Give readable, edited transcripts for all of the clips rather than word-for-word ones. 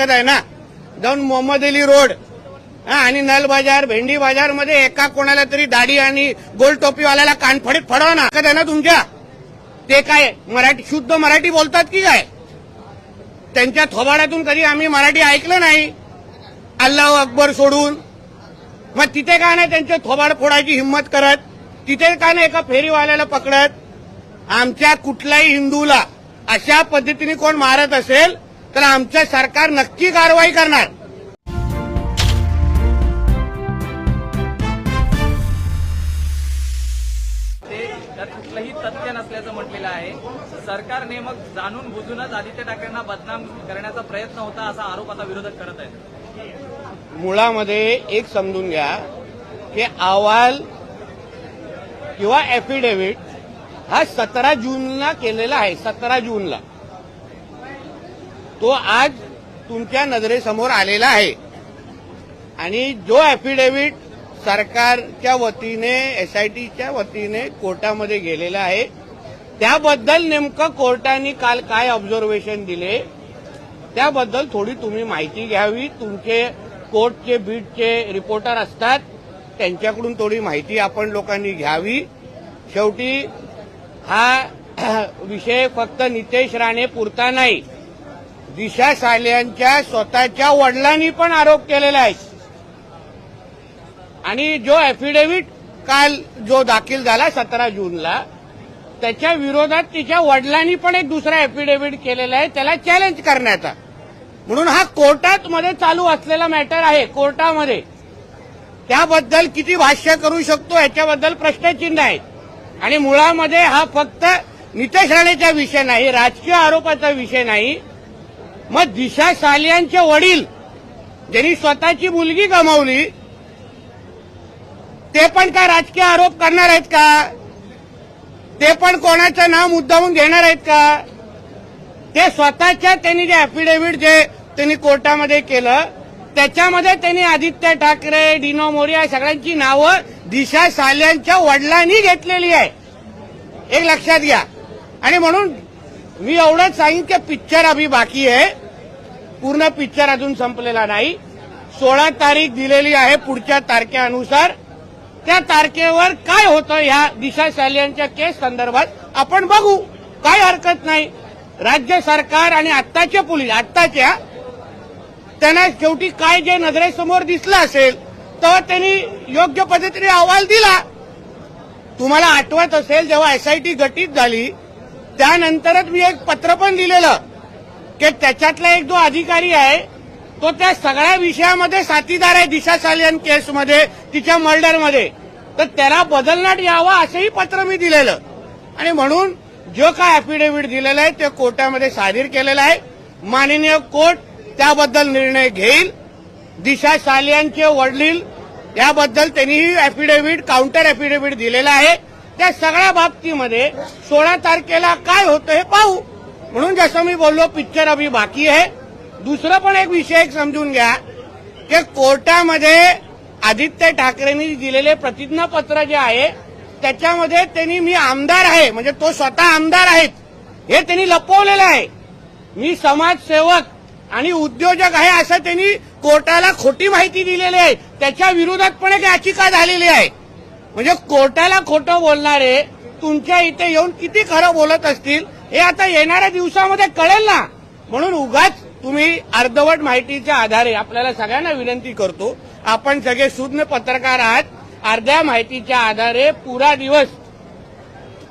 आहे ना, जाऊन मोहम्मद अली रोड आणि नल बाजार, भेंडी बाजार मध्ये एका कोणाला तरी दाढी आणि गोल टोपीवाल्याला कानफडीत फडवा ना आहे ना तुमच्या. ते काय मराठी शुद्ध मराठी बोलतात की काय? त्यांच्या थोबाडातून कधी आम्ही मराठी ऐकलं नाही, अल्लाह अकबर सोडून. मग तिथे का नाही त्यांचे थोबाड फोडायची हिंमत करत? तिथे का नाही एका फेरीवाल्याला पकडत? आमच्या कुठल्याही हिंदूला अशा पद्धतीने कोण मारत असेल तर आमचं सरकार नक्की कारवाई करणार. त्यात कुठलंही तथ्य नसल्याचं म्हटलेलं आहे. सरकारने मग जाणून बुजूनच आदित्य ठाकरेंना बदनाम करण्याचा प्रयत्न होता असा आरोप आता विरोधक करत आहेत. मुळामध्ये एक समजून घ्या की अहवाल किंवा ऍफिडेव्हिट हा 17 जूनला केलेला आहे. 17 जूनला तो आज तुमच्या नजरेसमोर आलेला आहे. आणि जो ऍफिडेव्हिट सरकारच्या वतीने एसआयटीच्या वतीने कोर्टामध्ये गेलेला आहे त्याबद्दल नेमकं कोर्टाने काल काय ऑब्झर्वेशन दिले त्याबद्दल थोडी तुम्ही माहिती घ्यावी. तुमचे कोर्टचे बीटचे रिपोर्टर असतात त्यांच्याकडून थोडी माहिती आपण लोकांनी घ्यावी. शेवटी हा विषय फक्त नितेश राणे पुरता नाही, दिशा सालियांच्या स्वतःच्या वडिलांनी पण आरोप केलेला आहे. आणि जो ऍफिडेव्हिट काल जो दाखल झाला 17 जूनला त्याच्या विरोधात तिच्या वडिलांनी पण एक दुसरा ऍफिडेव्हिट केलेला आहे त्याला चॅलेंज करण्याचा. म्हणून हा कोर्टात मध्ये चालू असलेला मॅटर आहे. कोर्टामध्ये त्याबद्दल किती भाष्य करू शकतो याच्याबद्दल प्रश्नचिन्ह आहे. आणि मुळामध्ये हा फक्त नितेश राणेचा विषय नाही, राजकीय आरोपाचा विषय नाही. मग दिशा सालियांचे वडील ज्यांनी स्वतःची मुलगी गमावली ते पण काय राजकीय आरोप करणार आहेत का? ते पण कोणाचं नाव मुद्दामून घेणार आहेत का? ते स्वतःच्या त्यांनी जे ऍफिडेव्हिट जे त्यांनी कोर्टामध्ये केलं त्याच्यामध्ये त्यांनी आदित्य ठाकरे, डिनो मोरिया सगळ्यांची नावं दिशा सालियांच्या वडिलांनी घेतलेली आहे. एक लक्षात घ्या. आणि म्हणून मी एवढंच सांगेन की पिक्चर अभी बाकी आहे, पूर्ण पिक्चर अजून संपलेला नाही. 16 तारीख दिलेली आहे. पुढच्या तारखेनुसार त्या तारखेवर काय होतं ह्या दिशा सालियांच्या केस संदर्भात आपण बघू, काय हरकत नाही. राज्य सरकार आणि आत्ताचे पोलीस आत्ताच्या त्यांना शेवटी काय जे नजरेसमोर दिसलं असेल तेव्हा त्यांनी योग्य पद्धतीने अहवाल दिला. तुम्हाला आठवत असेल जेव्हा एसआयटी गठीत झाली त्यानंतरच मी एक पत्र पण दिलेलं की त्याच्यातला एक जो अधिकारी आहे तो त्या सगळ्या विषयामध्ये साथीदार आहे दिशा सालियन केसमध्ये, तिच्या मर्डरमध्ये, तर त्याला बदलण्यात यावा असंही पत्र मी दिलेलं. आणि म्हणून जो काय ऍफिडेव्हिट दिलेलं आहे ते कोर्टामध्ये सादर केलेलं आहे. माननीय कोर्ट त्याबद्दल निर्णय घेईल. दिशा सालियांचे वडील याबद्दल त्यांनी ऍफिडेव्हिट काउंटर ऍफिडेव्हिट दिलेला आहे. त्या सगळ्या बाबतीमध्ये 16 तारखेला काय होतं हे पाहू. म्हणून जसं मी बोललो पिक्चर अभी बाकी आहे. दुसरं पण एक विषय समजून घ्या की कोर्टामध्ये आदित्य ठाकरेंनी दिलेले प्रतिज्ञापत्र जे आहे त्याच्यामध्ये त्यांनी मी आमदार आहे म्हणजे तो स्वतः आमदार आहेत हे त्यांनी लपवलेलं आहे. मी समाजसेवक आणि उद्योजक आहे असं त्यांनी कोर्टाला खोटी माहिती दिलेली आहे. त्याच्या विरोधात पण एक याचिका झालेली आहे. म्हणजे कोर्टाला खोटं बोलणारे तुमच्या इथे येऊन किती खरं बोलत असतील हे आता येणाऱ्या दिवसामध्ये कळेल ना. म्हणून उगाच तुम्ही अर्धवट माहितीच्या आधारे आपल्याला सगळ्यांना विनंती करतो, आपण सगळे सुज्ञ पत्रकार आहात, अर्ध्या माहितीच्या आधारे पुरा दिवस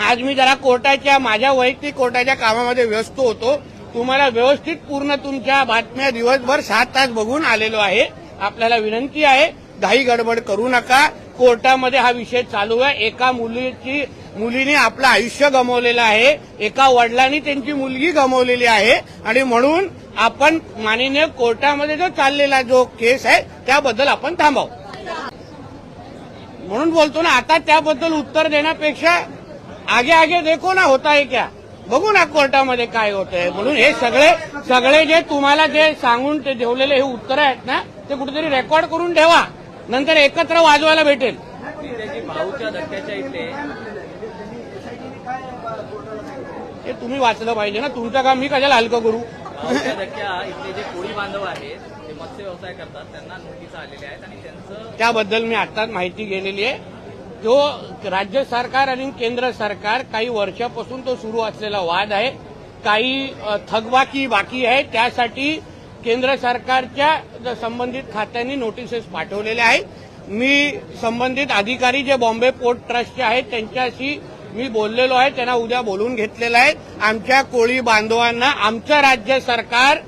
आज मी जरा कोर्टाच्या माझ्या वैयक्तिक कोर्टाच्या कामामध्ये व्यस्त होतो. तुम्हाला व्यवस्थित पूर्ण तुमच्या बातम्या दिवसभर 7 तास बघून आलेलो आहे. आपल्याला विनंती आहे घाई गडबड करू नका. कोर्टामध्ये हा विषय चालू आहे. एका मुलीने आपलं आयुष्य गमावलेलं आहे, एका वडिलांनी त्यांची मुलगी गमावलेली आहे. आणि म्हणून आपण माननीय कोर्टामध्ये जो चाललेला जो केस आहे त्याबद्दल आपण थांबावं. म्हणून बोलतो ना, आता त्याबद्दल उत्तर देण्यापेक्षा आगे आगे देखो ना होता है क्या, बघू ना कोर्टामध्ये काय होतंय. म्हणून हे सगळे जे तुम्हाला जे सांगून ते ठेवलेले हे उत्तर आहेत ना ते कुठेतरी रेकॉर्ड करून ठेवा, नंतर एकत्र वाजवायला भेटेल. भाऊच्या धक्क्याच्या इथे हे तुम्ही वाचलं पाहिजे ना. तुमचं काम मी कशाला हलकं करू. भाऊच्या धक्क्या इथले जे कोळी बांधव आहेत ते मत्स्य व्यवसाय करतात, त्यांना नोटीस आलेल्या आहेत आणि त्यांचं त्याबद्दल मी आताच माहिती गेलेली आहे. जो राज्य सरकार आणि केंद्र सरकार काही वर्षापासून तो सुरू असलेला वाद आहे. काही थकबाकी बाकी आहे, त्यासाठी केंद्र सरकारच्या संबंधित खात्यांनी नोटिसेस पाठवलेल्या आहेत. मी संबंधित अधिकारी जे बॉम्बे पोर्ट ट्रस्टचे आहेत त्यांच्याशी मी बोललेलो आहे, त्यांना उद्या बोलून घेतलेलं आहे. आमच्या कोळी बांधवांना आमचं राज्य सरकार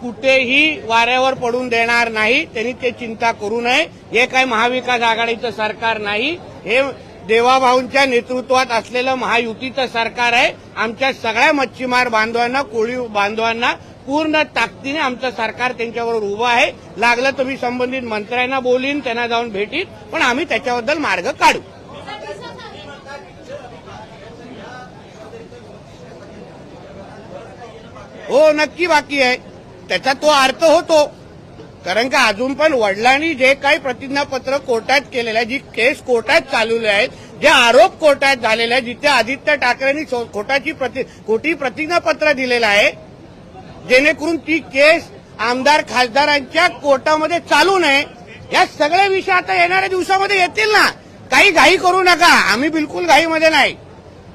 कुठेही वाऱ्यावर पडून देणार नाही, त्यांनी ते चिंता करू नये. हे काय महाविकास आघाडीचं सरकार नाही, हे देवाभाऊंच्या नेतृत्वात असलेलं महायुतीचं सरकार आहे. आमच्या सगळ्या मच्छीमार बांधवांना, कोळी बांधवांना पूर्ण ताकदीने आमचं सरकार त्यांच्याबरोबर उभं आहे. लागलं तर मी संबंधित मंत्र्यांना बोलीन, त्यांना जाऊन भेटीन, पण आम्ही त्याच्याबद्दल मार्ग काढू. हो, नक्की बाकी आहे. त्याचा तो अर्थ होतो, कारण का अजून पण वडिलांनी जे काही प्रतिज्ञापत्र कोर्टात केलेलं आहे, जी केस कोर्टात चालवली आहेत, जे आरोप कोर्टात झालेले आहेत, जिथे आदित्य ठाकरेंनी खोटी प्रतिज्ञापत्र दिलेलं आहे, जेणेकरून ती केस आमदार खासदारांच्या कोर्टामध्ये चालू नये. या सगळे विषय आता येणाऱ्या दिवसामध्ये येतील ना. काही घाई करू नका, आम्ही बिलकुल घाईमध्ये नाही.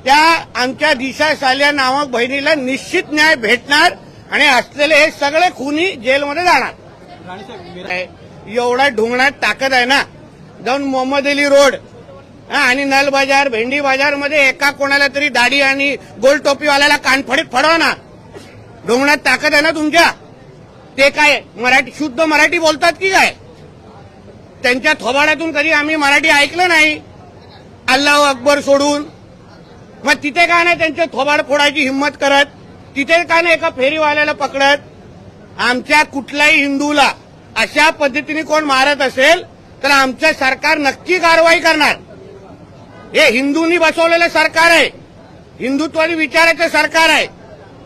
त्या आमच्या दिशा साल्या नामक बहिणीला निश्चित न्याय भेटणार आणि असलेले हे सगळे खुनी जेलमध्ये जाणार. एवढा ढोंगणात ताकद आहे ना, जाऊन मोहम्मद अली रोड आणि नल बाजार, भेंडी बाजारमध्ये एका कोणाला तरी दाढी आणि गोल टोपीवाल्याला कानफडीत फडवा ना. ढोंगणात ताकद आहे ना तुमच्या. ते काय मराठी, शुद्ध मराठी बोलतात की काय? त्यांच्या थोबाड्यातून कधी आम्ही मराठी ऐकलं नाही, अल्लाह अकबर सोडून. मग तिथे का नाही त्यांचे थोबाड फोडायची हिंमत करत? तिथे का नाही एका फेरीवाल्याला पकडत? आमच्या कुठल्याही हिंदूला अशा पद्धतीने कोण मारत असेल तर आमचं सरकार नक्की कारवाई करणार. हे हिंदूंनी बसवलेलं सरकार आहे, हिंदुत्वादी विचाराचं सरकार आहे.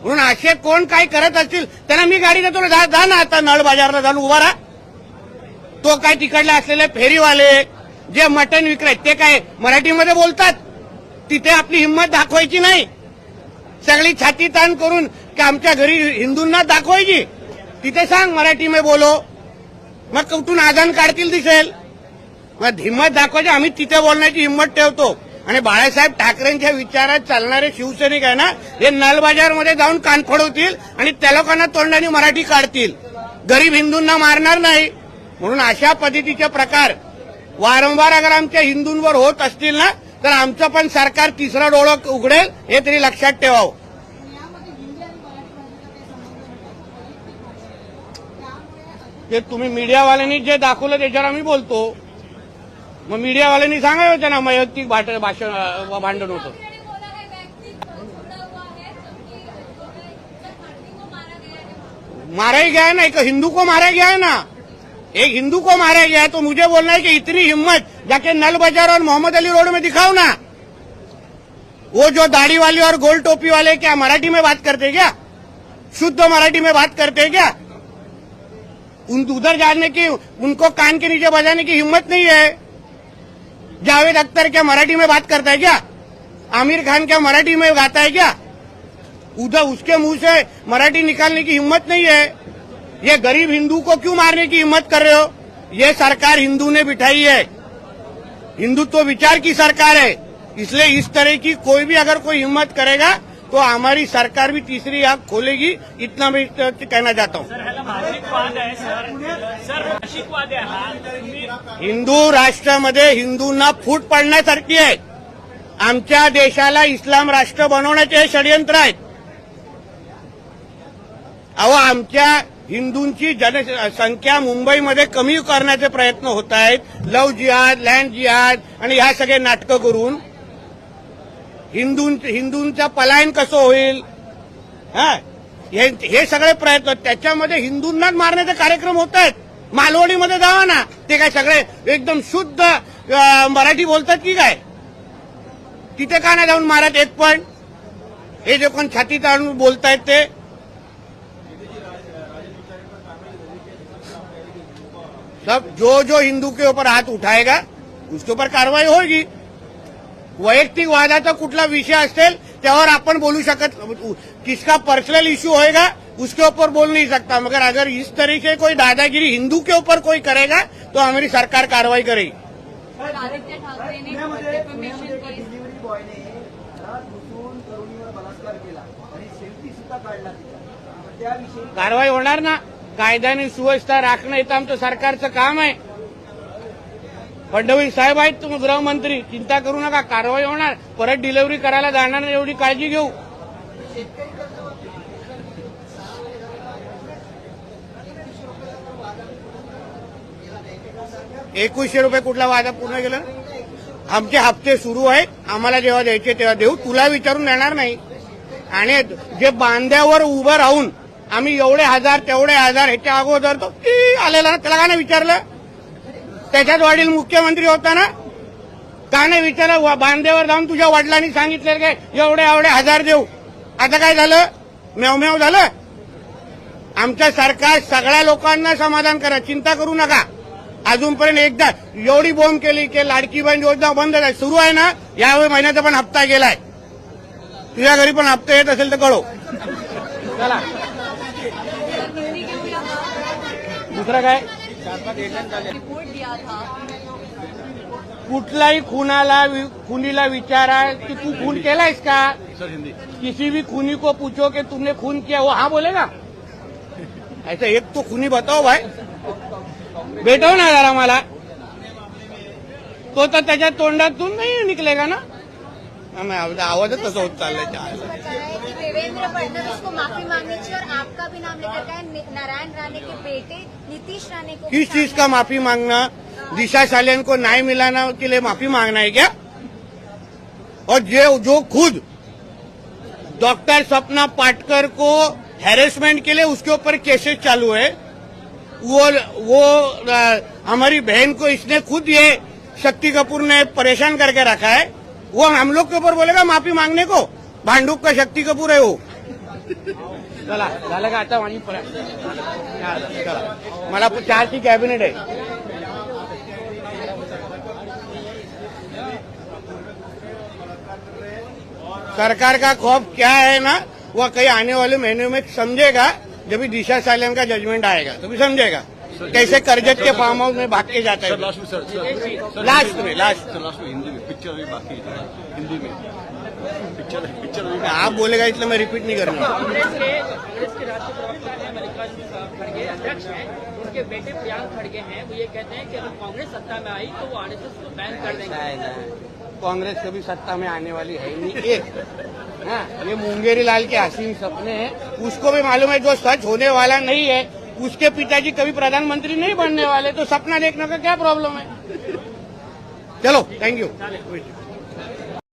म्हणून असे कोण काय करत असतील त्यांना मी गाडी देतो, जा ना आता नळ बाजारला जाऊन उभा राहा. तो काय तिकडले असलेले फेरीवाले जे मटण विक्रेत ते काय मराठीमध्ये बोलतात? तिथे आपली हिंमत दाखवायची नाही, सगळी छाती ताण करून की आमच्या घरी हिंदूंना दाखवायची. तिथे सांग मराठी में बोलो, मग कुठून आजान काढतील दिसेल. मग हिंमत दाखवायची, आम्ही तिथे बोलण्याची हिंमत ठेवतो. आणि बाळासाहेब ठाकरेंच्या विचारात चालणारे शिवसैनिक आहे ना, हे नलबाजारमध्ये जाऊन कान फोडवतील आणि त्या लोकांना तोंडाने मराठी काढतील, गरीब हिंदूंना मारणार नाही. म्हणून अशा पद्धतीचे प्रकार वारंवार अगर आमच्या हिंदूंवर होत असतील ना, तर आमचं पण सरकार तिसरा डोळं उघडेल, हे तरी लक्षात ठेवावं. ते तुम्ही मीडियावाल्यांनी जे दाखवलं त्याच्यावर आम्ही बोलतो. मग मीडियावाल्यांनी सांगायचं त्यांना वैयक्तिक भांडण होतं. मारा ही गया है ना, एक हिंदू को मारा गया है ना, एक हिंदू को मारा गया है. तो मुझे बोलना है कि इतनी हिम्मत जाके नल बाजार और मोहम्मद अली रोड में दिखाओ ना. वो जो दाढ़ी वाले और गोल टोपी वाले क्या मराठी में बात करते क्या? शुद्ध मराठी में बात करते क्या? उधर जाने की, उनको कान के नीचे बजाने की हिम्मत नहीं है. जावेद अख्तर क्या मराठी में बात करता है क्या? आमिर खान क्या मराठी में गाता है क्या? उधर उसके मुंह से मराठी निकालने की हिम्मत नहीं है. ये गरीब हिंदू को क्यों मारने की हिम्मत कर रहे हो? ये सरकार हिंदू ने बिठाई है, हिंदुत्व विचार की सरकार है. इसलिए इस तरह की कोई भी अगर कोई हिम्मत करेगा तो हमारी सरकार भी तीसरी आंख खोलेगी. इतना मैं कहना चाहता हूँ. हिंदू राष्ट्रामध्ये हिंदूंना फूट पडण्यासारखी आहे. आमच्या देशाला इस्लाम राष्ट्र बनवण्याचे हे षडयंत्र आहेत. अहो, आमच्या हिंदूंची जनसंख्या मुंबईमध्ये कमी करण्याचे प्रयत्न होत आहेत. लव्ह जिहाद, लँड जिहाद आणि ह्या सगळे नाटकं करून हिंदूंचं पलायन कसं होईल, हे सगळे प्रयत्न, त्याच्यामध्ये हिंदूंनाच मारण्याचे कार्यक्रम होत आहेत. मालवणीमध्ये जावा ना, ते काय सगळे एकदम शुद्ध मराठी बोलतात की काय? तिथे का नाही जाऊन मारत एक पण? हे जे कोण छाती ताणून बोलतायत ते सब जो हिंदू के ऊपर हाथ उठाएगा उसके ऊपर कार्रवाई होगी. वैयक्तिक वादाचा कुठला विषय असेल त्यावर आपण बोलू शकत, किसका पर्सनल इश्यू होएगा उसके ऊपर बोल नहीं सकता, मगर अगर इस तरीके से कोई दादागिरी हिंदू के ऊपर कोई करेगा तो हमारी सरकार कार्रवाई करेगी। आदित्य ठाकरे ने डिफेमेशन केस डिलिव्हरी बॉयने घरात घुसून तरुणीवर बलात्कार केला आणि सेल्फी सुद्धा काढला तिचा, त्याविषयी कारवाई होणार ना, कायद्याने सुव्यवस्था राखणं हे तर आमचं सरकारचं काम आहे। फडणवीस साहेब आहेत तुम्ही गृहमंत्री, चिंता करू नका, कारवाई होणार, परत डिलिव्हरी करायला जाणार नाही एवढी काळजी घेऊ। ₹2100 कुठला वादा पूर्ण केला? आमचे हप्ते सुरू आहेत, आम्हाला जेव्हा द्यायचे तेव्हा देऊ, तुला विचारून देणार नाही। आणि जे बांध्यावर उभं राहून आम्ही एवढे हजार तेवढे हजार ह्याच्या अगोदर तो आलेला ना, त्याला का नाही विचारलं? त्याच्यात वडील मुख्यमंत्री होता ना, का नाही विचारलं? बांध्यावर जाऊन तुझ्या वडिलांनी सांगितलं काय एवढे एवढे हजार देऊ, आता काय झालं? मेवमेव झालं? आमचं सरकार सगळ्या लोकांना समाधान करा, चिंता करू नका। अजूनपर्यंत एकदा एवढी बोंब केली की लाडकी बहीण योजना बंद आहे, सुरू आहे ना, यावेळी महिन्याचा पण हप्ता गेलाय। तुझ्या घरी पण हप्ता येत असेल तर कळव। चला दुसरं काय? रिपोर्ट दिया था। कुठलाही खुनीला विचारा कि तू खून केलायस का? किसी भी खूनी को पूछो कि तुमने खून किया, वो हाँ बोलेगा? ऐसा एक तो खूनी बताओ भाई, भेटव ना जरा मला, तो तर त्याच्या तोंडातून नाही निकलेगा ना। आवाजच तसं होत चाललंय। बताया है कि देवेंद्र फडणवीस को माफी मांगनी चाहिए और आपका भी नाम लेकर गए नारायण राणे के बेटे नीतीश राणे को। किस चीज का माफी मांगना? दिशा सालियन को न्याय मिलाना के लिए माफी मांगना है क्या? और जो खुद डॉक्टर सपना पाटकर को हैरेसमेंट के लिए उसके ऊपर केसेस चालू है, वो हमारी बहन को इसने खुद ये शक्ति कपूर ने परेशान करके रखा है, वो हम लोग के ऊपर बोलेगा माफी मांगने को? भांडूप का शक्ति कपूर है वो। चला झालं का आता? माझी चला, मला 4ची कॅबिनेट आहे। सरकार का खौफ क्या है ना, वह कहीं आने वाले महीनों में समझेगा, जब भी दिशा सालियन का जजमेंट आएगा तो भी समझेगा कैसे करजत के फार्म हाउस में भाग के जाता है। लास्ट में हिंदी में पिक्चर अभी बाकी है, हिंदी में पिक्चर आप बोलेगा इसलिए मैं रिपीट नहीं करना। कांग्रेस के राष्ट्रीय प्रवक्ता है मल्लिकार्जुन खड़गे, अध्यक्ष हैं, उनके बेटे प्रियांक खड़गे हैं, वो ये कहते हैं कि अगर कांग्रेस सत्ता में आई तो वो आरएसएस को बैन कर देंगे। कांग्रेस कभी सत्ता में आने वाली है नहीं। एक हाँ, ये मुंगेरी लाल के हसीन सपने हैं, उसको भी मालूम है जो सच होने वाला नहीं है। उसके पिताजी कभी प्रधानमंत्री नहीं बनने वाले, तो सपना देखने का क्या प्रॉब्लम है? चलो, थैंक यू।